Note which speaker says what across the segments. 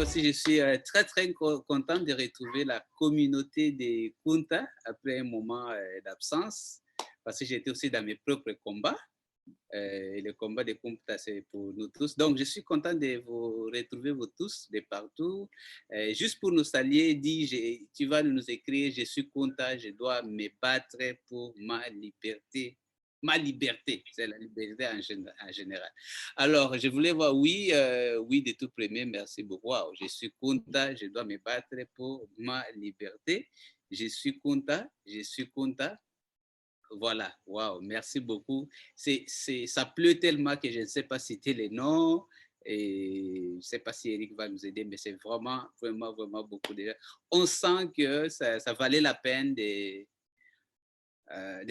Speaker 1: aussi, je suis très content de retrouver la communauté des Kunta après un moment d'absence, parce que j'étais aussi dans mes propres combats. Et le combat des Kunta, c'est pour nous tous. Donc, je suis content de vous retrouver, vous tous, de partout. Juste pour nous saluer, tu vas nous écrire, je suis Kunta, je dois me battre pour ma liberté. Ma liberté, c'est la liberté en général. Alors, je voulais voir, oui, oui, de tout premier, merci beaucoup. Wow, je suis Kunta, je dois me battre pour ma liberté. Je suis Kunta, je suis Kunta. Voilà, wow, merci beaucoup. Ça pleut tellement que je ne sais pas citer les noms et je ne sais pas si Eric va nous aider, mais c'est vraiment beaucoup déjà. On sent que ça valait la peine de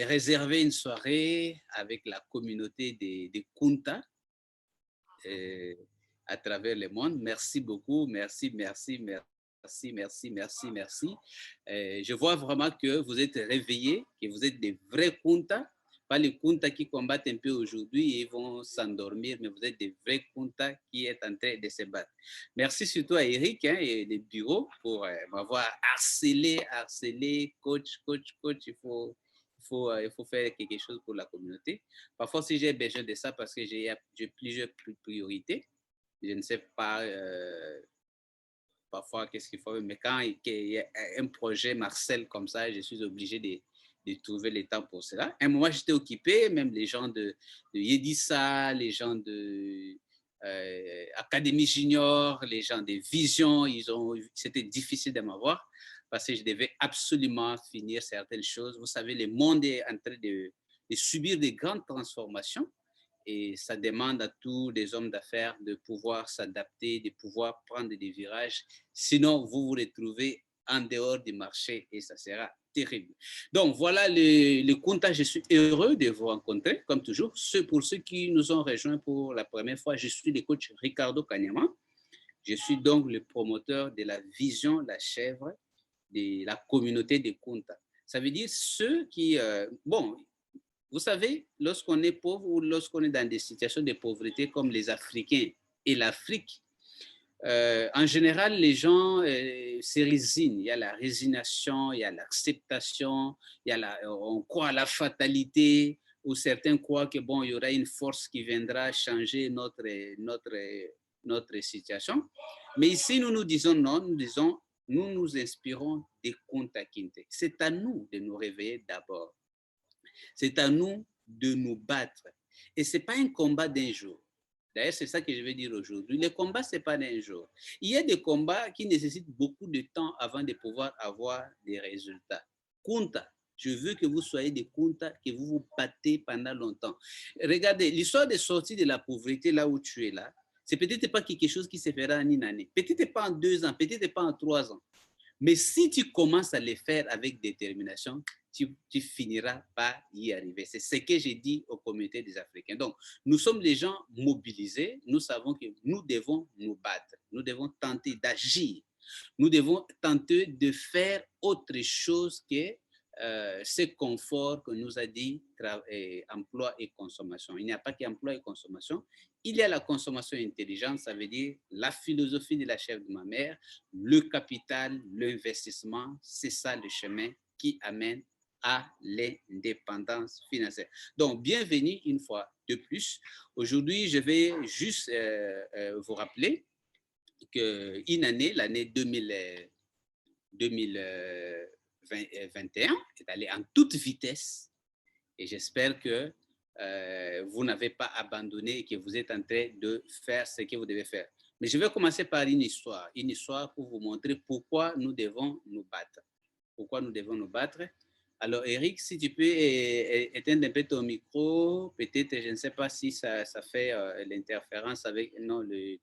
Speaker 1: réserver une soirée avec la communauté des Kunta à travers le monde. Merci beaucoup, merci. Je vois vraiment que vous êtes réveillés, que vous êtes des vrais Kunta, pas les Kunta qui combattent un peu aujourd'hui et vont s'endormir, mais vous êtes des vrais Kunta qui est en train de se battre. Merci surtout à Eric et les bureaux pour m'avoir harcelé, coach, il faut faire quelque chose pour la communauté. Parfois, si j'ai besoin de ça, parce que j'ai plusieurs priorités, je ne sais pas parfois qu'est-ce qu'il faut, mais quand il y a un projet Marcel comme ça, je suis obligé de trouver le temps pour cela. À un moment, j'étais occupé, même les gens de Yedissa, les gens de Académie Junior, les gens de Vision, c'était difficile de m'avoir parce que je devais absolument finir certaines choses. Vous savez, le monde est en train de subir de grandes transformations et ça demande à tous les hommes d'affaires de pouvoir s'adapter, de pouvoir prendre des virages. Sinon, vous vous retrouvez en dehors du marché et ça sera terrible. Donc, voilà le comptage. Je suis heureux de vous rencontrer, comme toujours. Pour ceux qui nous ont rejoints pour la première fois, je suis le coach Ricardo Kanyama. Je suis donc le promoteur de la vision, la chèvre, de la communauté des Kunta. Ça veut dire ceux qui... bon, vous savez, lorsqu'on est pauvre ou lorsqu'on est dans des situations de pauvreté comme les Africains et l'Afrique, en général, les gens se résignent. Il y a la résignation, il y a l'acceptation, on croit à la fatalité, ou certains croient que bon, il y aura une force qui viendra changer notre situation. Mais ici, nous nous disons non, nous nous inspirons des Kunta Kinte. C'est à nous de nous réveiller d'abord. C'est à nous de nous battre. Et ce n'est pas un combat d'un jour. D'ailleurs, c'est ça que je veux dire aujourd'hui. Le combat, ce n'est pas d'un jour. Il y a des combats qui nécessitent beaucoup de temps avant de pouvoir avoir des résultats. Kunta, je veux que vous soyez des Kunta, que vous vous battez pendant longtemps. Regardez, l'histoire de sortie de la pauvreté là où tu es là, c'est peut-être pas quelque chose qui se fera en une année, peut-être pas en 2 ans, peut-être pas en 3 ans. Mais si tu commences à le faire avec détermination, tu finiras par y arriver. C'est ce que j'ai dit aux communautés des Africains. Donc, nous sommes des gens mobilisés. Nous savons que nous devons nous battre. Nous devons tenter d'agir. Nous devons tenter de faire autre chose que ce confort que nous a dit emploi et consommation. Il n'y a pas qu'emploi et consommation. Il y a la consommation intelligente, ça veut dire la philosophie de la chèvre de ma mère, le capital, l'investissement, c'est ça le chemin qui amène à l'indépendance financière. Donc, bienvenue une fois de plus. Aujourd'hui, je vais juste vous rappeler qu'une année, l'année 2021, est allée en toute vitesse et j'espère que vous n'avez pas abandonné et que vous êtes en train de faire ce que vous devez faire. Mais je vais commencer par une histoire pour vous montrer pourquoi nous devons nous battre. Pourquoi nous devons nous battre. Alors, Eric, si tu peux éteindre un peu ton micro, peut-être, je ne sais pas si ça fait l'interférence avec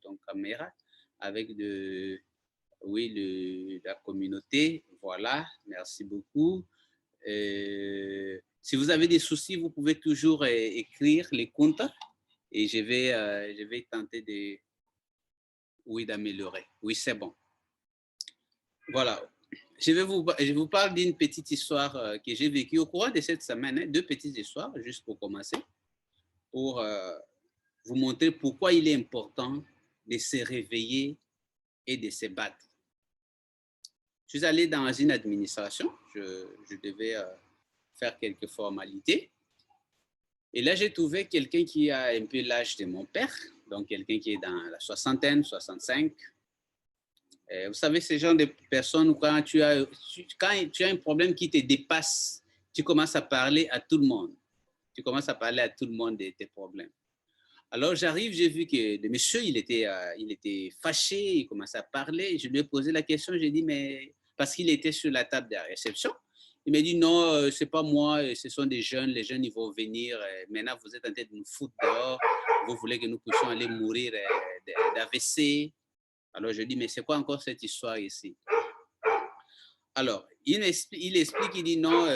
Speaker 1: ton caméra, avec la communauté. Voilà, merci beaucoup. Si vous avez des soucis, vous pouvez toujours écrire les comptes et je vais tenter d'améliorer. Oui, c'est bon. Voilà. Je vous parle d'une petite histoire que j'ai vécue au cours de cette semaine. 2 petites histoires, juste pour commencer, pour vous montrer pourquoi il est important de se réveiller et de se battre. Je suis allé dans une administration, je devais faire quelques formalités. Et là, j'ai trouvé quelqu'un qui a un peu l'âge de mon père, donc quelqu'un qui est dans la soixantaine, 65. Vous savez, ce genre de personnes, quand tu as un problème qui te dépasse, tu commences à parler à tout le monde. Tu commences à parler à tout le monde de tes problèmes. Alors, j'arrive, j'ai vu que le monsieur, il était fâché, il commençait à parler. Je lui ai posé la question, j'ai dit, mais parce qu'il était sur la table de la réception. Il m'a dit, non, c'est pas moi, ce sont des jeunes, les jeunes, ils vont venir. Maintenant, vous êtes en train de nous foutre dehors. Vous voulez que nous puissions aller mourir d'AVC. Alors, je dis, mais c'est quoi encore cette histoire ici? Alors, il explique, il dit non,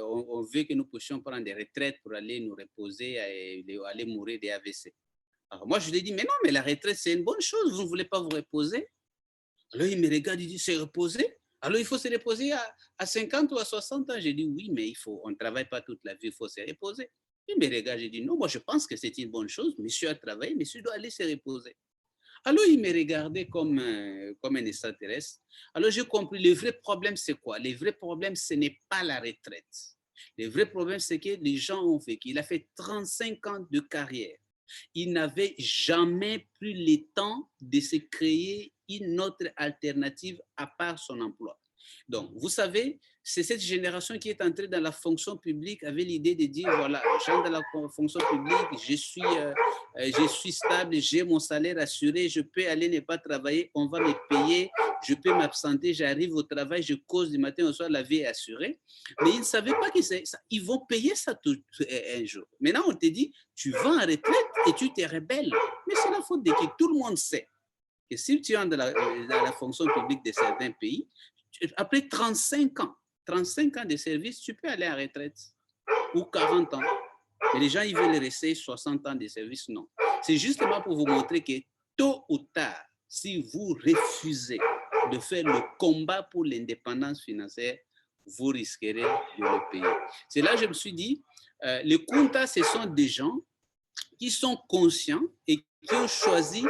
Speaker 1: on veut que nous puissions prendre des retraites pour aller nous reposer et aller mourir des AVC. Alors, moi, je lui ai dit, mais non, mais la retraite, c'est une bonne chose, vous ne voulez pas vous reposer? Alors, il me regarde, il dit, c'est reposer? Alors, il faut se reposer à 50 ou à 60 ans. J'ai dit, oui, mais on ne travaille pas toute la vie, il faut se reposer. Il me regarde, j'ai dit, non, moi, je pense que c'est une bonne chose, monsieur a travaillé, monsieur doit aller se reposer. Alors, il me regardait comme un extraterrestre. Alors, j'ai compris, le vrai problème, c'est quoi? Le vrai problème, ce n'est pas la retraite. Le vrai problème, c'est que les gens ont vécu. Il a fait 35 ans de carrière. Il n'avait jamais pris le temps de se créer une autre alternative à part son emploi. Donc, vous savez, c'est cette génération qui est entrée dans la fonction publique avec l'idée de dire, voilà, j'entre dans la fonction publique, je suis stable, j'ai mon salaire assuré, je peux aller ne pas travailler, on va me payer, je peux m'absenter, j'arrive au travail, je cause du matin au soir, la vie est assurée. Mais ils ne savaient pas qu'ils vont payer ça un jour. Maintenant, on te dit, tu vas en retraite et tu te rebelles. Mais c'est la faute de qui? Tout le monde sait que si tu entres dans la fonction publique de certains pays, après 35 ans de service, tu peux aller en retraite ou 40 ans. Mais les gens, ils veulent rester 60 ans de service, non. C'est justement pour vous montrer que tôt ou tard, si vous refusez de faire le combat pour l'indépendance financière, vous risquerez de le payer. C'est là que je me suis dit, les Kunta, ce sont des gens qui sont conscients et qui ont choisi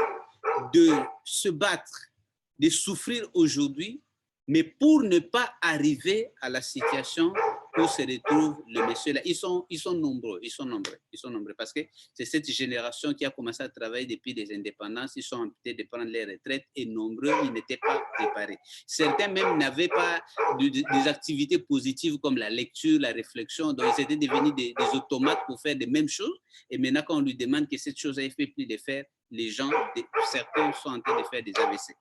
Speaker 1: de se battre, de souffrir aujourd'hui, mais pour ne pas arriver à la situation où se retrouve le monsieur là. Ils sont nombreux, ils sont nombreux, parce que c'est cette génération qui a commencé à travailler depuis les indépendances, ils sont en train de prendre les retraites et nombreux, ils n'étaient pas préparés. Certains même n'avaient pas des activités positives comme la lecture, la réflexion, donc ils étaient devenus des automates pour faire les mêmes choses, et maintenant quand on lui demande que cette chose ne fait plus de faire, les gens, certains sont en train de faire des AVC.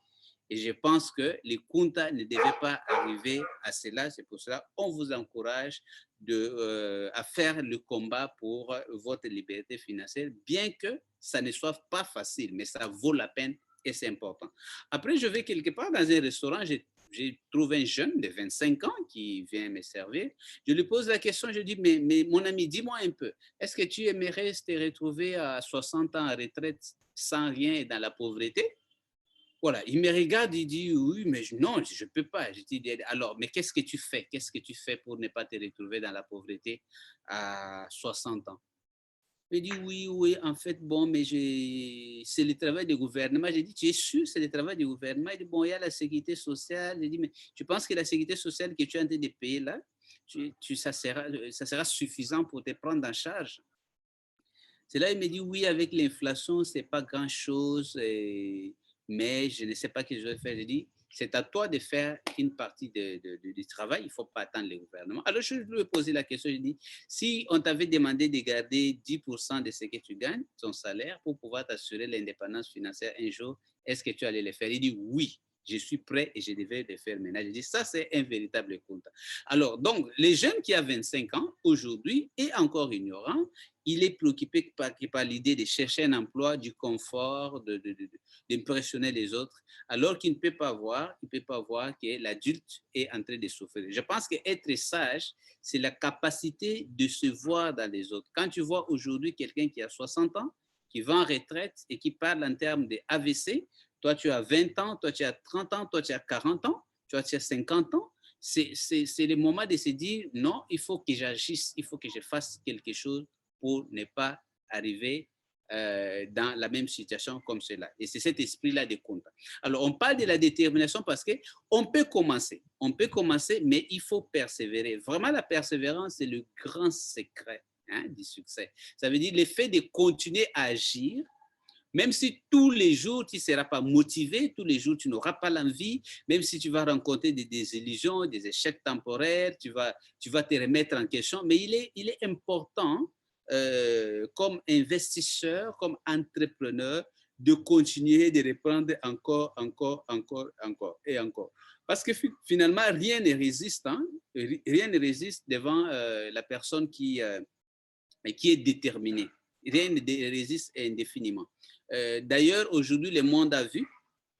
Speaker 1: Et je pense que les Kunta ne devaient pas arriver à cela. C'est pour cela qu'on vous encourage à faire le combat pour votre liberté financière, bien que ça ne soit pas facile, mais ça vaut la peine et c'est important. Après, je vais quelque part dans un restaurant, j'ai trouvé un jeune de 25 ans qui vient me servir. Je lui pose la question, je dis, mais mon ami, dis-moi un peu, est-ce que tu aimerais te retrouver à 60 ans en retraite sans rien et dans la pauvreté? Voilà, il me regarde, il dit oui, mais non, je ne peux pas. Je dis alors, mais qu'est-ce que tu fais? Qu'est-ce que tu fais pour ne pas te retrouver dans la pauvreté à 60 ans? Il dit oui, en fait, bon, mais c'est le travail du gouvernement. J'ai dit, tu es sûr, c'est le travail du gouvernement? Il dit, bon, il y a la sécurité sociale. J'ai dit, mais tu penses que la sécurité sociale que tu es en train de payer là, ça sera suffisant pour te prendre en charge? C'est là il me dit, oui, avec l'inflation, ce n'est pas grand-chose, mais je ne sais pas ce que je vais faire. Je dis, c'est à toi de faire une partie du travail, il ne faut pas attendre le gouvernement. Alors, je lui ai posé la question, je dis, si on t'avait demandé de garder 10% de ce que tu gagnes, ton salaire, pour pouvoir t'assurer l'indépendance financière un jour, est-ce que tu allais le faire? Il dit, oui. Je suis prêt et je devais le faire maintenant. Je dis, ça, c'est un véritable compte. Alors, donc, les jeunes qui ont 25 ans, aujourd'hui, est encore ignorant, il est préoccupé par l'idée de chercher un emploi, du confort, d'impressionner les autres, alors qu'il ne peut pas voir, que l'adulte est en train de souffrir. Je pense qu'être sage, c'est la capacité de se voir dans les autres. Quand tu vois aujourd'hui quelqu'un qui a 60 ans, qui va en retraite et qui parle en termes de AVC, toi tu as 20 ans, toi tu as 30 ans, toi tu as 40 ans, toi tu as 50 ans, c'est le moment de se dire non, il faut que j'agisse, il faut que je fasse quelque chose pour ne pas arriver dans la même situation comme cela. Et c'est cet esprit-là de compta. Alors, on parle de la détermination parce qu'on peut commencer, mais il faut persévérer. Vraiment, la persévérance, c'est le grand secret du succès. Ça veut dire le fait de continuer à agir, même si tous les jours, tu ne seras pas motivé, tous les jours, tu n'auras pas l'envie, même si tu vas rencontrer des désillusions, des échecs temporaires, tu vas te remettre en question, mais il est important comme investisseur, comme entrepreneur, de continuer de reprendre encore et encore. Parce que finalement, rien ne résiste, rien ne résiste devant la personne qui est déterminée. Rien ne résiste indéfiniment. D'ailleurs, aujourd'hui, le monde a vu,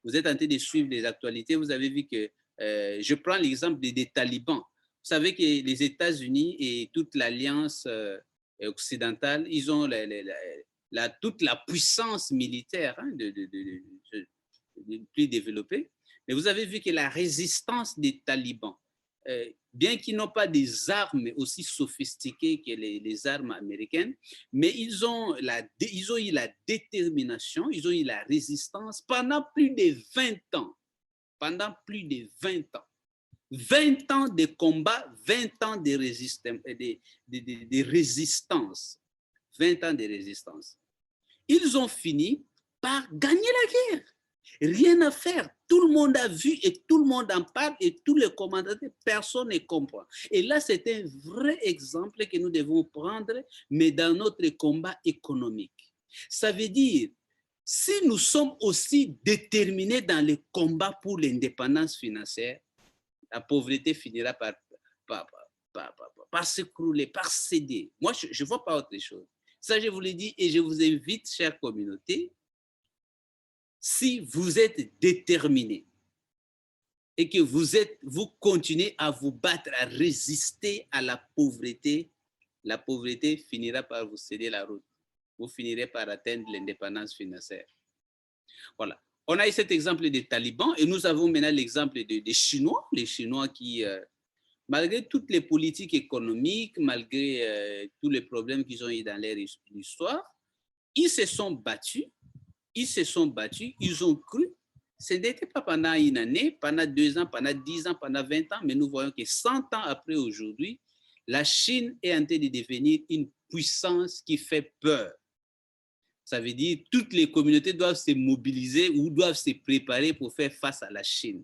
Speaker 1: vous êtes en train de suivre les actualités, vous avez vu que, je prends l'exemple des talibans. Vous savez que les États-Unis et toute l'alliance occidentale, ils ont toute la puissance militaire plus développée. Mais vous avez vu que la résistance des talibans, bien qu'ils n'ont pas des armes aussi sophistiquées que les armes américaines, mais ils ont eu la détermination, ils ont eu la résistance pendant plus de 20 ans. Pendant plus de 20 ans. 20 ans de combat, 20 ans de résistance. 20 ans de résistance. Ils ont fini par gagner la guerre. Rien à faire. Tout le monde a vu et tout le monde en parle et tous les commentateurs, personne ne comprend. Et là, c'est un vrai exemple que nous devons prendre, mais dans notre combat économique. Ça veut dire, si nous sommes aussi déterminés dans le combat pour l'indépendance financière, la pauvreté finira par s'écrouler, par céder. Moi, je ne vois pas autre chose. Ça, je vous l'ai dit et je vous invite, chère communauté, si vous êtes déterminés et que vous continuez à vous battre, à résister à la pauvreté finira par vous céder la route. Vous finirez par atteindre l'indépendance financière. Voilà. On a eu cet exemple des talibans et nous avons maintenant l'exemple des Chinois, les Chinois qui, malgré toutes les politiques économiques, malgré tous les problèmes qu'ils ont eu dans leur histoire, ils se sont battus, ils ont cru. Ce n'était pas pendant une année, pendant 2 ans, pendant 10 ans, pendant 20 ans, mais nous voyons que 100 ans après aujourd'hui, la Chine est en train de devenir une puissance qui fait peur. Ça veut dire que toutes les communautés doivent se mobiliser ou doivent se préparer pour faire face à la Chine.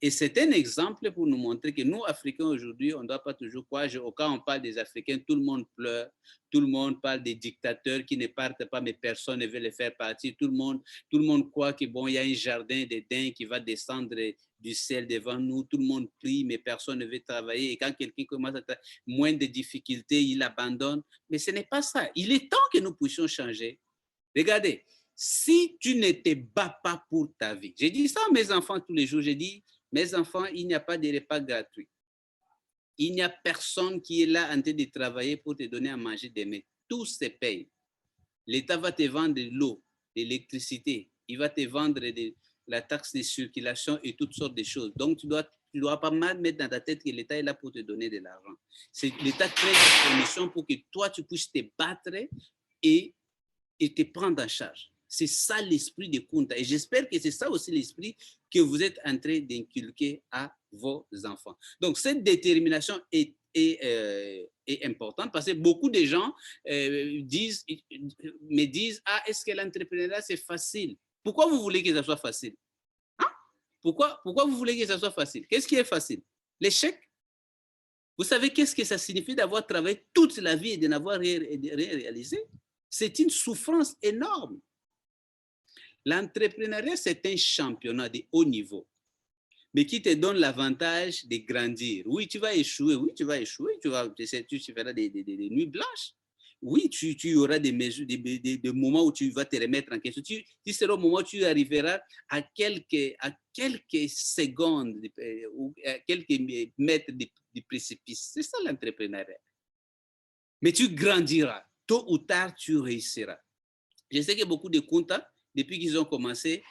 Speaker 1: Et c'est un exemple pour nous montrer que nous, Africains, aujourd'hui, on ne doit pas toujours croire. Quand on parle des Africains, tout le monde pleure, tout le monde parle des dictateurs qui ne partent pas, mais personne ne veut les faire partir. Tout le monde croit qu'il y a un jardin d'Éden qui va descendre du ciel devant nous. Tout le monde prie, mais personne ne veut travailler. Et quand quelqu'un commence à avoir moins de difficultés, il abandonne. Mais ce n'est pas ça. Il est temps que nous puissions changer. Regardez, si tu ne te bats pas pour ta vie, j'ai dit ça à mes enfants tous les jours, j'ai dit, mes enfants, il n'y a pas de repas gratuits. Il n'y a personne qui est là en train de travailler pour te donner à manger demain. Tout se paye. L'État va te vendre de l'eau, de l'électricité, il va te vendre la taxe de circulation et toutes sortes de choses. Donc, tu dois pas mal mettre dans ta tête que l'État est là pour te donner de l'argent. L'État crée des conditions pour que toi, tu puisses te battre et te prendre en charge. C'est ça l'esprit de Kunta. Et j'espère que c'est ça aussi l'esprit que vous êtes en train d'inculquer à vos enfants. Donc, cette détermination est importante parce que beaucoup de gens me disent, ah, est-ce que l'entrepreneuriat, c'est facile? Pourquoi vous voulez que ça soit facile? Hein? Pourquoi vous voulez que ça soit facile? Qu'est-ce qui est facile? L'échec? Vous savez qu'est-ce que ça signifie d'avoir travaillé toute la vie et de n'avoir rien réalisé? C'est une souffrance énorme. L'entrepreneuriat, c'est un championnat de haut niveau, mais qui te donne l'avantage de grandir. Oui, tu vas échouer, tu feras des nuits blanches. Oui, tu auras des moments où tu vas te remettre en question. Tu seras au moment où tu arriveras à quelques secondes ou à quelques mètres du précipice. C'est ça l'entrepreneuriat. Mais tu grandiras. Tôt ou tard, tu réussiras. Je sais que beaucoup de Kunta, depuis qu'ils ont commencé,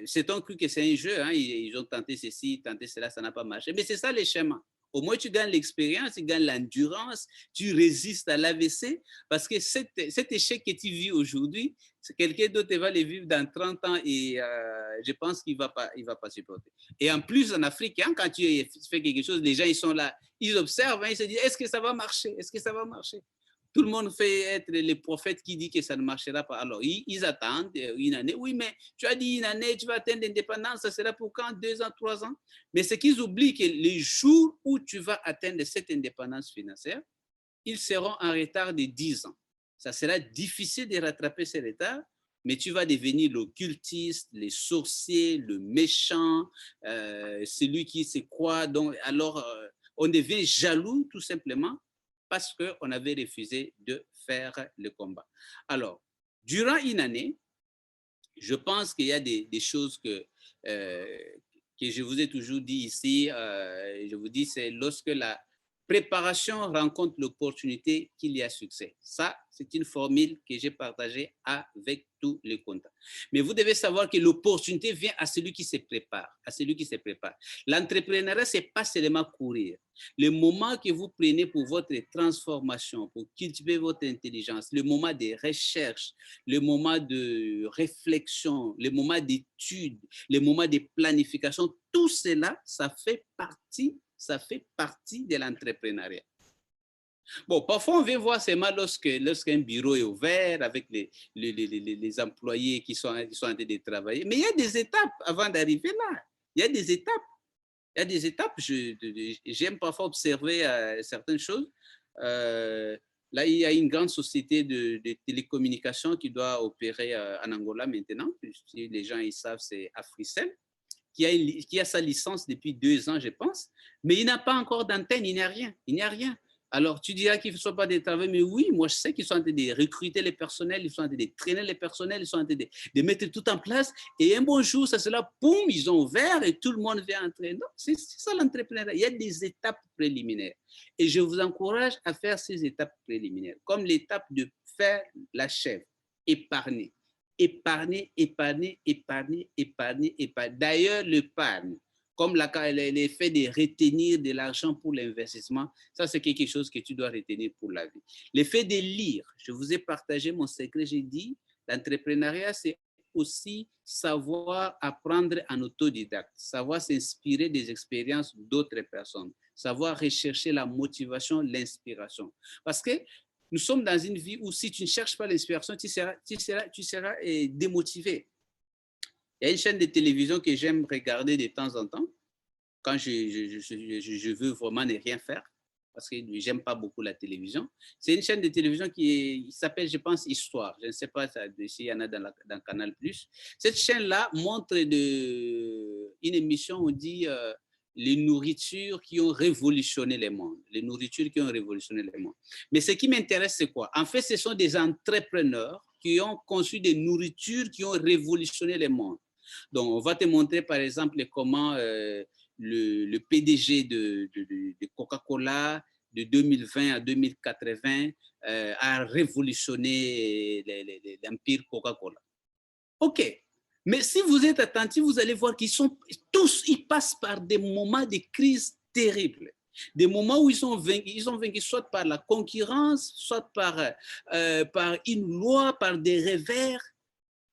Speaker 1: c'est un cru que c'est un jeu. Ils ont tenté ceci, tenté cela, ça n'a pas marché. Mais c'est ça les schémas. Au moins, tu gagnes l'expérience, tu gagnes l'endurance, tu résistes à l'AVC, parce que cet échec que tu vis aujourd'hui, quelqu'un d'autre va le vivre dans 30 ans et je pense qu'il ne va pas supporter. Et en plus, en Afrique, hein, quand tu fais quelque chose, les gens, ils sont là, ils observent, hein, ils se disent, est-ce que ça va marcher? Est-ce que ça va marcher? Tout le monde fait être les prophètes qui disent que ça ne marchera pas. Alors, ils attendent une année. Oui, mais tu as dit une année, tu vas atteindre l'indépendance, ça sera pour quand? 2 ans, 3 ans? Mais ce qu'ils oublient, que les jours où tu vas atteindre cette indépendance financière, ils seront en retard de 10 ans. Ça sera difficile de rattraper ce retard, mais tu vas devenir l'occultiste, le sorcier, le méchant, celui qui se croit. Donc, alors, on devient jaloux tout simplement parce qu'on avait refusé de faire le combat. Alors, durant une année, je pense qu'il y a des choses que je vous ai toujours dit ici. Je vous dis, c'est lorsque la préparation rencontre l'opportunité qu'il y a succès. Ça, c'est une formule que j'ai partagée avec tous les comptables. Mais vous devez savoir que l'opportunité vient à celui qui se prépare, à celui qui se prépare. L'entrepreneuriat, ce n'est pas seulement courir. Le moment que vous prenez pour votre transformation, pour cultiver votre intelligence, le moment de recherche, le moment de réflexion, le moment d'étude, le moment de planification, tout cela, ça fait partie de l'entrepreneuriat. Bon, parfois on vient voir seulement lorsqu'un bureau est ouvert avec les employés qui sont en train de travailler. Mais il y a des étapes avant d'arriver là. Il y a des étapes. Il y a des étapes. J'aime parfois observer certaines choses. Là, il y a une grande société de télécommunications qui doit opérer en Angola maintenant. Si les gens ils savent, c'est Africell, qui a sa licence depuis 2 ans, je pense, mais il n'a pas encore d'antenne, il n'y a rien. Il n'y a rien. Alors, tu diras qu'il ne faut pas de travail, mais oui, moi, je sais qu'ils sont en train de recruter les personnels, ils sont en train de traîner les personnels, ils sont en train de mettre tout en place. Et un bon jour, ça sera, boum, ils ont ouvert et tout le monde vient entrer. Non, c'est ça l'entrepreneuriat. Il y a des étapes préliminaires. Et je vous encourage à faire ces étapes préliminaires, comme l'étape de faire la chèvre, épargner. Épargner, épargner, épargner, épargner, épargner. D'ailleurs, l'épargne, comme l'effet de retenir de l'argent pour l'investissement, ça c'est quelque chose que tu dois retenir pour la vie. L'effet de lire, je vous ai partagé mon secret, j'ai dit, l'entrepreneuriat c'est aussi savoir apprendre en autodidacte, savoir s'inspirer des expériences d'autres personnes, savoir rechercher la motivation, l'inspiration. Parce que nous sommes dans une vie où si tu ne cherches pas l'inspiration, tu seras démotivé. Il y a une chaîne de télévision que j'aime regarder de temps en temps, quand je veux vraiment ne rien faire, parce que je n'aime pas beaucoup la télévision. C'est une chaîne de télévision qui s'appelle, je pense, Histoire. Je ne sais pas s'il y en a dans Canal+. Cette chaîne-là montre une émission, on dit, les nourritures qui ont révolutionné le monde. Les nourritures qui ont révolutionné le monde. Mais ce qui m'intéresse, c'est quoi? En fait, ce sont des entrepreneurs qui ont conçu des nourritures qui ont révolutionné le monde. Donc, on va te montrer, par exemple, comment le PDG de Coca-Cola de 2020 à 2080 a révolutionné l'empire Coca-Cola. OK. Mais si vous êtes attentif, vous allez voir qu'ils sont tous, ils passent par des moments de crise terribles. Des moments où ils ont vaincu soit par la concurrence, soit par une loi, par des revers.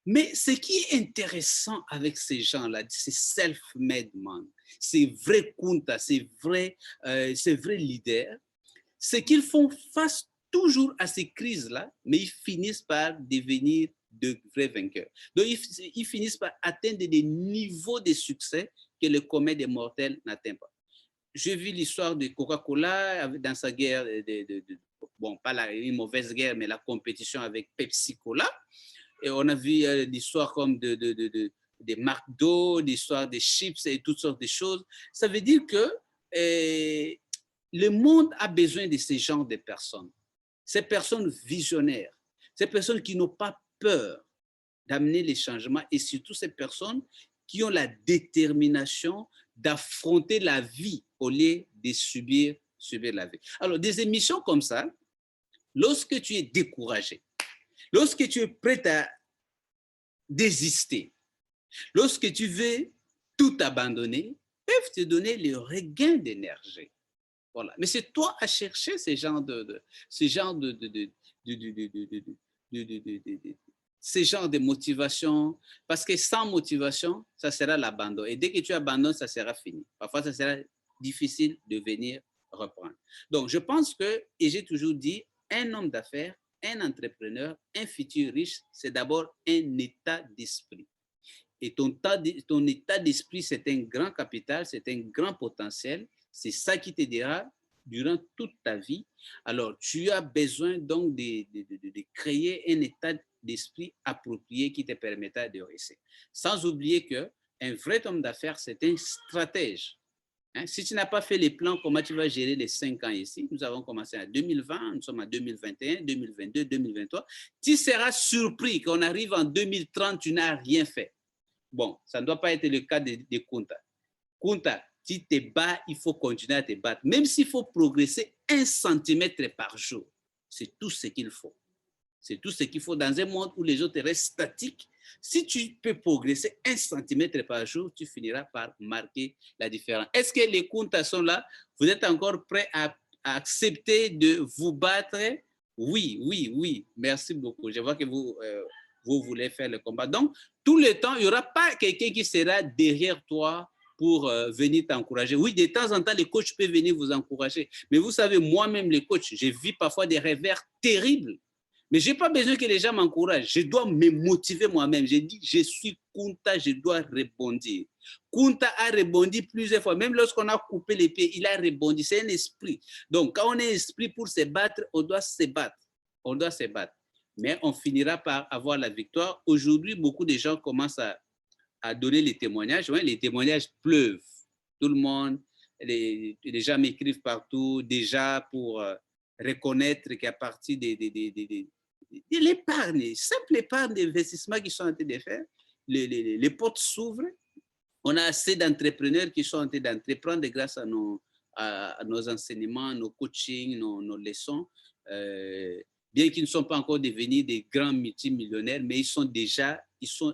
Speaker 1: Mais ce qui est intéressant avec ces gens-là, ces self-made men, ces vrais kuntas, ces vrais leaders, c'est qu'ils font face toujours à ces crises-là, mais ils finissent par devenir de vrais vainqueurs. Donc, ils finissent par atteindre des niveaux de succès que le commun des mortels n'atteint pas. J'ai vu l'histoire de Coca-Cola dans sa guerre, bon, pas une mauvaise guerre, mais la compétition avec Pepsi-Cola. Et on a vu l'histoire comme des McDo, l'histoire des chips et toutes sortes de choses. Ça veut dire que le monde a besoin de ce genre de personnes. Ces personnes visionnaires, ces personnes qui n'ont pas peur d'amener les changements et surtout ces personnes qui ont la détermination d'affronter la vie au lieu de subir la vie. Alors, des émissions comme ça, lorsque tu es découragé, lorsque tu es prêt à désister, lorsque tu veux tout abandonner, peuvent te donner le regain d'énergie. Voilà. Mais c'est toi à chercher ces genres ces genres de, de, de, de, de, ces genres de motivation, parce que sans motivation, ça sera l'abandon. Et dès que tu abandonnes, ça sera fini. Parfois, ça sera difficile de venir reprendre. Donc, je pense que, et j'ai toujours dit, un homme d'affaires, un entrepreneur, un futur riche, c'est d'abord un état d'esprit. Et ton état d'esprit, c'est un grand capital, c'est un grand potentiel. C'est ça qui te dira durant toute ta vie. Alors, tu as besoin donc de créer un état d'esprit approprié qui te permettra de réussir. Sans oublier qu'un vrai homme d'affaires, c'est un stratège. Hein? Si tu n'as pas fait les plans, comment tu vas gérer les 5 ans ici? Nous avons commencé en 2020, nous sommes en 2021, 2022, 2023. Tu seras surpris qu'on arrive en 2030, tu n'as rien fait. Bon, ça ne doit pas être le cas de Kunta. Kunta, tu te bats, il faut continuer à te battre. Même s'il faut progresser 1 centimètre par jour, c'est tout ce qu'il faut. C'est tout ce qu'il faut dans un monde où les autres restent statiques. Si tu peux progresser 1 centimètre par jour, tu finiras par marquer la différence. Est-ce que les Kunta sont là? Vous êtes encore prêts à accepter de vous battre? Oui, oui, oui. Merci beaucoup. Je vois que vous voulez faire le combat. Donc, tout le temps, il n'y aura pas quelqu'un qui sera derrière toi pour venir t'encourager. Oui, de temps en temps, les coachs peuvent venir vous encourager. Mais vous savez, moi-même, les coachs, j'ai vu parfois des revers terribles. Mais je n'ai pas besoin que les gens m'encouragent. Je dois me motiver moi-même. J'ai dit, je suis Kunta, je dois rebondir. Kunta a rebondi plusieurs fois. Même lorsqu'on a coupé les pieds, il a rebondi. C'est un esprit. Donc, quand on est un esprit pour se battre, on doit se battre. On doit se battre. Mais on finira par avoir la victoire. Aujourd'hui, beaucoup de gens commencent à donner les témoignages. Ouais, les témoignages pleuvent. Tout le monde, les gens m'écrivent partout, déjà pour reconnaître qu'à partir de l'épargne, simple épargne d'investissement qu'ils sont en train de faire, les portes s'ouvrent. On a assez d'entrepreneurs qui sont en train d'entreprendre grâce à nos enseignements, nos coachings, nos leçons. Bien qu'ils ne sont pas encore devenus des grands multimillionnaires, mais ils sont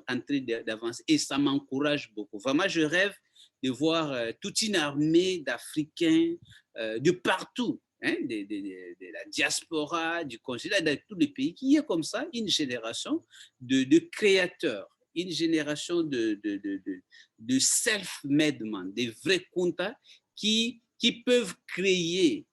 Speaker 1: en train d'avancer et ça m'encourage beaucoup. Vraiment, je rêve de voir toute une armée d'Africains de partout, hein, de la diaspora, du consulat, de tous les pays, qui est comme ça une génération de créateurs, une génération de self-made man, des vrais Kunta qui peuvent créer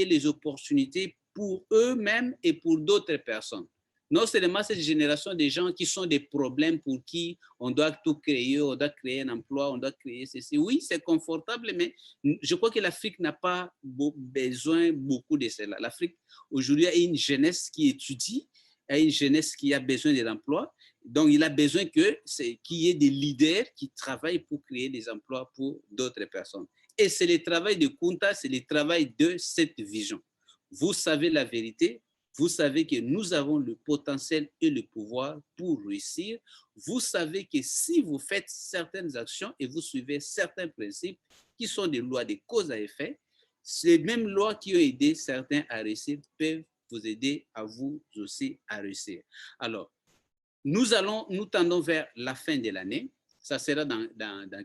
Speaker 1: les opportunités pour eux-mêmes et pour d'autres personnes. Non seulement cette génération de gens qui sont des problèmes pour qui on doit tout créer, on doit créer un emploi, on doit créer ceci. Oui, c'est confortable, mais je crois que l'Afrique n'a pas besoin beaucoup de cela. L'Afrique, aujourd'hui, a une jeunesse qui étudie, a une jeunesse qui a besoin de l'emploi. Donc, il a besoin qu'il y ait des leaders qui travaillent pour créer des emplois pour d'autres personnes. Et c'est le travail de Kunta, c'est le travail de cette vision. Vous savez la vérité, vous savez que nous avons le potentiel et le pouvoir pour réussir. Vous savez que si vous faites certaines actions et vous suivez certains principes qui sont des lois de cause à effet, ces mêmes lois qui ont aidé certains à réussir peuvent vous aider à vous aussi à réussir. Alors, nous tendons vers la fin de l'année. Ça sera dans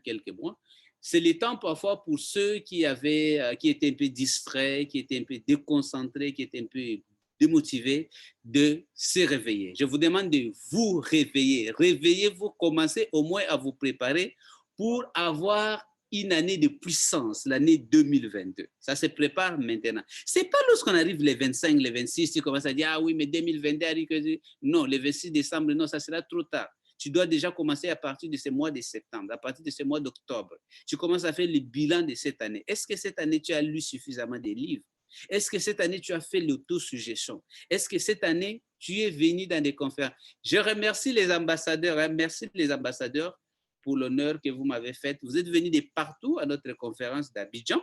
Speaker 1: quelques mois. C'est le temps parfois pour ceux qui étaient un peu distraits, qui étaient un peu déconcentrés, qui étaient un peu démotivés, de se réveiller. Je vous demande de vous réveiller. Réveillez-vous, commencez au moins à vous préparer pour avoir une année de puissance, l'année 2022. Ça se prépare maintenant. Ce n'est pas lorsqu'on arrive les 25, les 26, tu commences à dire, ah oui, mais 2022 arrive. Non, le 26 décembre, non, ça sera trop tard. Tu dois déjà commencer à partir de ce mois de septembre, à partir de ce mois d'octobre. Tu commences à faire le bilan de cette année. Est-ce que cette année, tu as lu suffisamment de livres? Est-ce que cette année, tu as fait l'autosuggestion? Est-ce que cette année, tu es venu dans des conférences? Je remercie les ambassadeurs. Hein, merci les ambassadeurs pour l'honneur que vous m'avez fait. Vous êtes venus de partout à notre conférence d'Abidjan.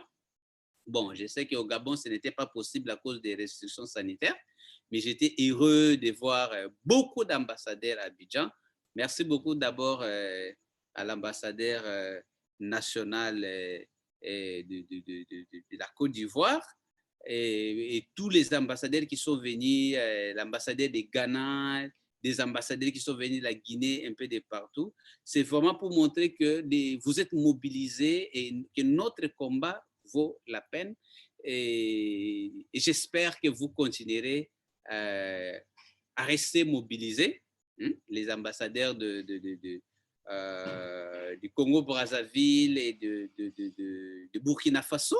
Speaker 1: Bon, je sais qu'au Gabon, ce n'était pas possible à cause des restrictions sanitaires, mais j'étais heureux de voir beaucoup d'ambassadeurs à Abidjan. Merci beaucoup d'abord à l'ambassadeur national de la Côte d'Ivoire et tous les ambassadeurs qui sont venus, l'ambassadeur de Ghana, des ambassadeurs qui sont venus de la Guinée, un peu de partout. C'est vraiment pour montrer que vous êtes mobilisés et que notre combat vaut la peine et j'espère que vous continuerez à rester mobilisés. Les ambassadeurs du Congo-Brazzaville et de Burkina Faso.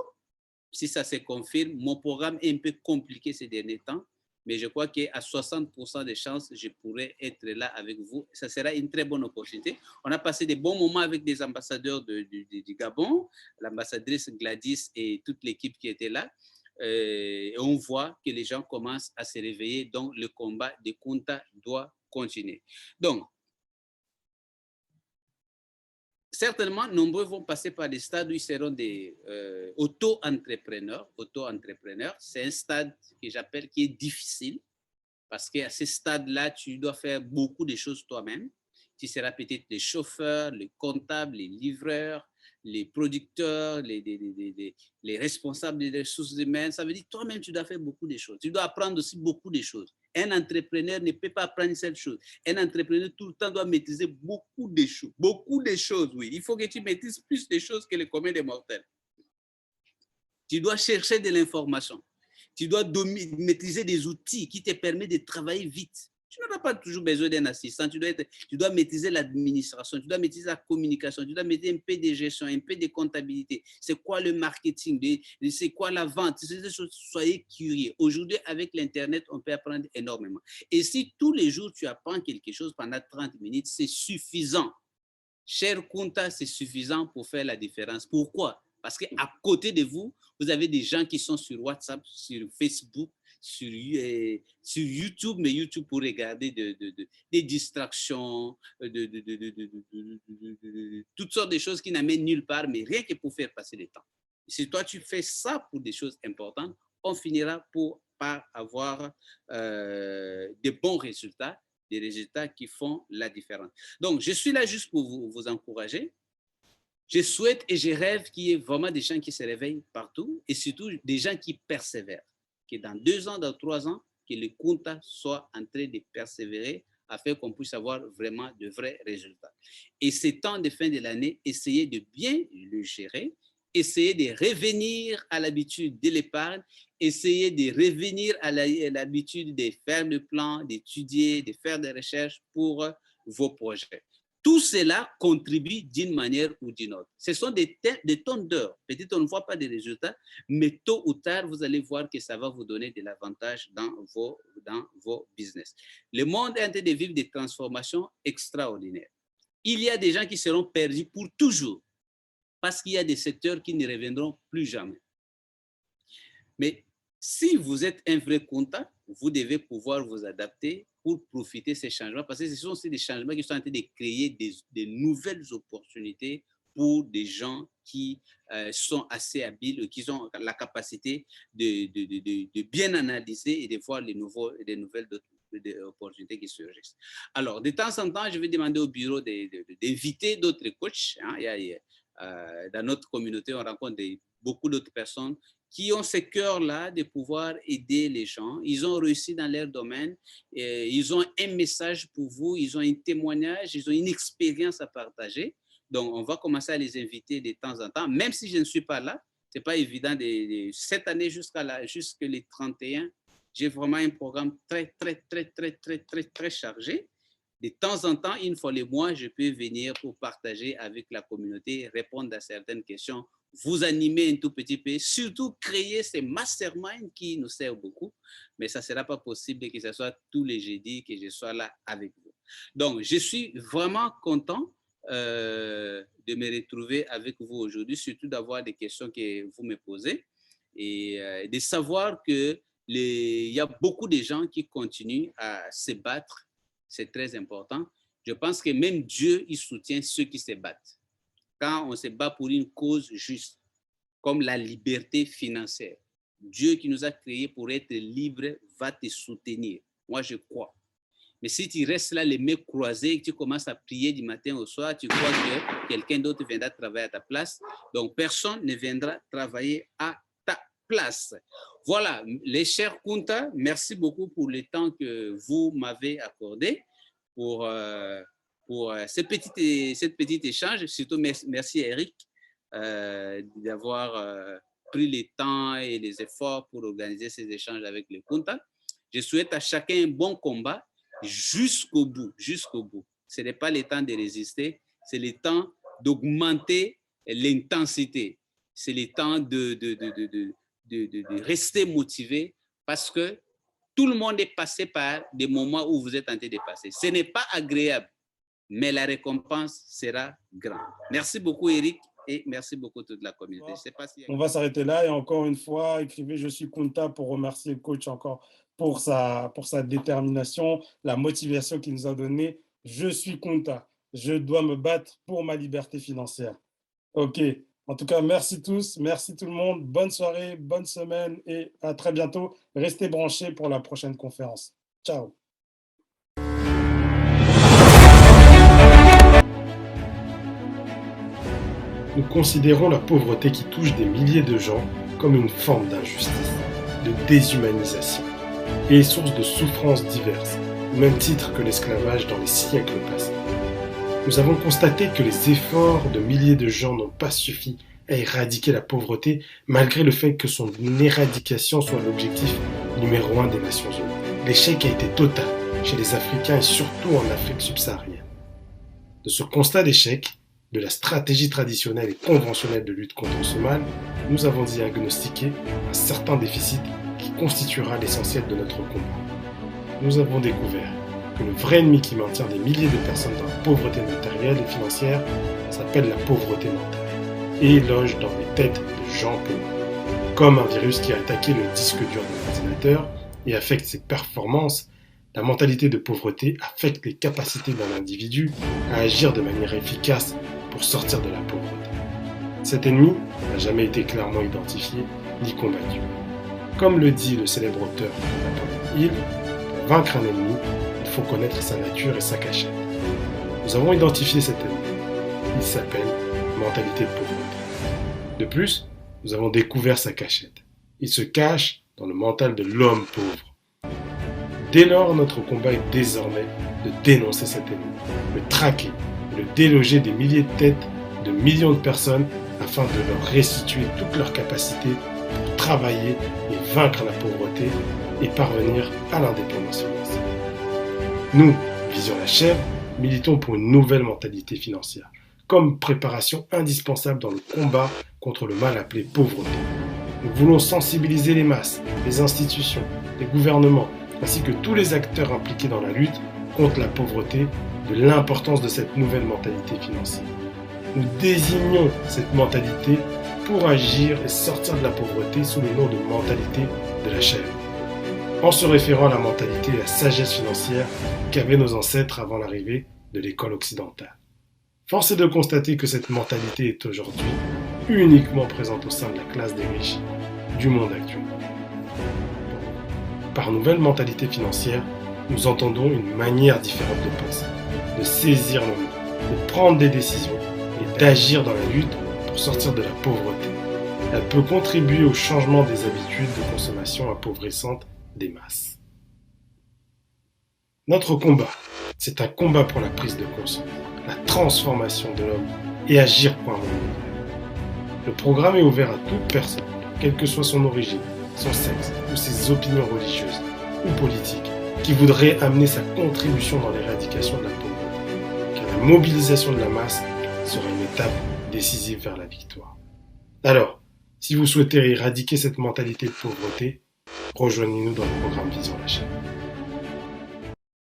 Speaker 1: Si ça se confirme, mon programme est un peu compliqué ces derniers temps, mais je crois qu'à 60% de chances, je pourrais être là avec vous. Ça sera une très bonne opportunité. On a passé des bons moments avec des ambassadeurs du Gabon, l'ambassadrice Gladys et toute l'équipe qui était là. Et on voit que les gens commencent à se réveiller, donc le combat de Kunta doit continuer. Donc, certainement, nombreux vont passer par des stades où ils seront des auto-entrepreneurs. Auto-entrepreneurs, c'est un stade que j'appelle qui est difficile parce qu'à ce stade-là, tu dois faire beaucoup de choses toi-même. Tu seras peut-être les chauffeurs, les comptables, les livreurs, les producteurs, les responsables des ressources humaines. Ça veut dire que toi-même, tu dois faire beaucoup de choses. Tu dois apprendre aussi beaucoup de choses. Un entrepreneur ne peut pas apprendre une seule chose. Un entrepreneur, tout le temps, doit maîtriser beaucoup de choses. Beaucoup de choses, oui. Il faut que tu maîtrises plus de choses que le commun des mortels. Tu dois chercher de l'information. Tu dois maîtriser des outils qui te permettent de travailler vite. Tu n'auras pas toujours besoin d'un assistant. Tu dois maîtriser l'administration, tu dois maîtriser la communication, tu dois maîtriser un peu de gestion, un peu de comptabilité. C'est quoi le marketing? C'est quoi la vente? Soyez curieux. Aujourd'hui, avec l'Internet, on peut apprendre énormément. Et si tous les jours, tu apprends quelque chose pendant 30 minutes, c'est suffisant. Cher Kunta, c'est suffisant pour faire la différence. Pourquoi? Parce qu'à côté de vous, vous avez des gens qui sont sur WhatsApp, sur Facebook, sur YouTube, mais YouTube pour regarder des distractions, toutes sortes de choses qui n'amènent nulle part, mais rien que pour faire passer le temps. Si toi, tu fais ça pour des choses importantes, on finira par avoir de bons résultats, des résultats qui font la différence. Donc, je suis là juste pour vous encourager. Je souhaite et je rêve qu'il y ait vraiment des gens qui se réveillent partout et surtout des gens qui persévèrent. Que dans 2 ans, dans 3 ans, que le Kunta soit en train de persévérer afin qu'on puisse avoir vraiment de vrais résultats. Et ces temps de fin de l'année, essayez de bien le gérer, essayez de revenir à l'habitude de l'épargne, essayez de revenir à l'habitude de faire le plan, d'étudier, de faire des recherches pour vos projets. Tout cela contribue d'une manière ou d'une autre. Ce sont des tonnes d'heures. Peut-être on ne voit pas de résultats, mais tôt ou tard, vous allez voir que ça va vous donner de l'avantage dans vos business. Le monde est en train de vivre des transformations extraordinaires. Il y a des gens qui seront perdus pour toujours parce qu'il y a des secteurs qui ne reviendront plus jamais. Mais si vous êtes un vrai comptable, vous devez pouvoir vous adapter pour profiter de ces changements, parce que ce sont aussi des changements qui sont en train de créer des nouvelles opportunités pour des gens qui sont assez habiles, qui ont la capacité de bien analyser et de voir les nouvelles opportunités qui surgissent. Alors, de temps en temps, je vais demander au bureau d'inviter d'autres coachs. Hein. Dans notre communauté, on rencontre beaucoup d'autres personnes qui ont ce cœur-là de pouvoir aider les gens. Ils ont réussi dans leur domaine, ils ont un message pour vous, ils ont un témoignage, ils ont une expérience à partager. Donc, on va commencer à les inviter de temps en temps, même si je ne suis pas là. Ce n'est pas évident. Cette année jusqu'à les 31, j'ai vraiment un programme très, très, très, très, très, très, très chargé. De temps en temps, une fois les mois, je peux venir pour partager avec la communauté, répondre à certaines questions, vous animer un tout petit peu, surtout créer ces masterminds qui nous servent beaucoup, mais ça ne sera pas possible que ce soit tous les jeudis que je sois là avec vous. Donc, je suis vraiment content de me retrouver avec vous aujourd'hui, surtout d'avoir des questions que vous me posez et de savoir qu'il y a beaucoup de gens qui continuent à se battre. C'est très important. Je pense que même Dieu, il soutient ceux qui se battent. Quand on se bat pour une cause juste, comme la liberté financière, Dieu qui nous a créés pour être libres va te soutenir. Moi, je crois. Mais si tu restes là, les mains croisées, que tu commences à prier du matin au soir, tu crois que quelqu'un d'autre viendra travailler à ta place. Donc, personne ne viendra travailler à ta place. Voilà, les chers Kunta, merci beaucoup pour le temps que vous m'avez accordé pour cette petite échange. Surtout, merci Eric d'avoir pris le temps et les efforts pour organiser ces échanges avec le Kunta. Je souhaite à chacun un bon combat jusqu'au bout, jusqu'au bout. Ce n'est pas le temps de résister, c'est le temps d'augmenter l'intensité. C'est le temps de rester motivé parce que tout le monde est passé par des moments où vous êtes tenté de passer. Ce n'est pas agréable, mais la récompense sera grande. Merci beaucoup, Eric, et merci beaucoup toute la communauté. Je sais pas si...
Speaker 2: On va s'arrêter là et encore une fois, écrivez « Je suis Kunta » pour remercier le coach encore pour sa détermination, la motivation qu'il nous a donnée. Je suis Kunta, je dois me battre pour ma liberté financière. Ok, en tout cas, merci tous, merci tout le monde. Bonne soirée, bonne semaine et à très bientôt. Restez branchés pour la prochaine conférence. Ciao. Nous considérons la pauvreté qui touche des milliers de gens comme une forme d'injustice, de déshumanisation et source de souffrances diverses, au même titre que l'esclavage dans les siècles passés. Nous avons constaté que les efforts de milliers de gens n'ont pas suffi à éradiquer la pauvreté, malgré le fait que son éradication soit l'objectif numéro 1 des Nations Unies. L'échec a été total chez les Africains et surtout en Afrique subsaharienne. De ce constat d'échec, de la stratégie traditionnelle et conventionnelle de lutte contre ce mal, nous avons diagnostiqué un certain déficit qui constituera l'essentiel de notre combat. Nous avons découvert que le vrai ennemi qui maintient des milliers de personnes dans la pauvreté matérielle et financière s'appelle la pauvreté mentale et loge dans les têtes de gens pauvres. Comme un virus qui a attaqué le disque dur de l'ordinateur et affecte ses performances, la mentalité de pauvreté affecte les capacités d'un individu à agir de manière efficace pour sortir de la pauvreté. Cet ennemi n'a jamais été clairement identifié ni combattu. Comme le dit le célèbre auteur Napoléon Hill, pour vaincre un ennemi, il faut connaître sa nature et sa cachette. Nous avons identifié cet ennemi. Il s'appelle mentalité de pauvreté. De plus, nous avons découvert sa cachette. Il se cache dans le mental de l'homme pauvre. Dès lors, notre combat est désormais de dénoncer cet ennemi, le traquer, le déloger des milliers de têtes de millions de personnes afin de leur restituer toutes leurs capacités pour travailler et vaincre la pauvreté et parvenir à l'indépendance financière. Nous, Vision la Chèvre, militons pour une nouvelle mentalité financière, comme préparation indispensable dans le combat contre le mal appelé pauvreté. Nous voulons sensibiliser les masses, les institutions, les gouvernements, ainsi que tous les acteurs impliqués dans la lutte contre la pauvreté, de l'importance de cette nouvelle mentalité financière. Nous désignons cette mentalité pour agir et sortir de la pauvreté sous le nom de mentalité de la chèvre, en se référant à la mentalité et la sagesse financière qu'avaient nos ancêtres avant l'arrivée de l'école occidentale. Force est de constater que cette mentalité est aujourd'hui uniquement présente au sein de la classe des riches du monde actuel. Par nouvelle mentalité financière, nous entendons une manière différente de penser, de saisir le monde, de prendre des décisions et d'agir dans la lutte pour sortir de la pauvreté. Elle peut contribuer au changement des habitudes de consommation appauvrissantes des masses. Notre combat, c'est un combat pour la prise de conscience, la transformation de l'homme et agir pour un monde meilleur. Le programme est ouvert à toute personne, quelle que soit son origine, son sexe ou ses opinions religieuses ou politiques, qui voudrait amener sa contribution dans l'éradication de la pauvreté, car la mobilisation de la masse sera une étape décisive vers la victoire. Alors, si vous souhaitez éradiquer cette mentalité de pauvreté, rejoignez-nous dans le programme Vision la Chèvre.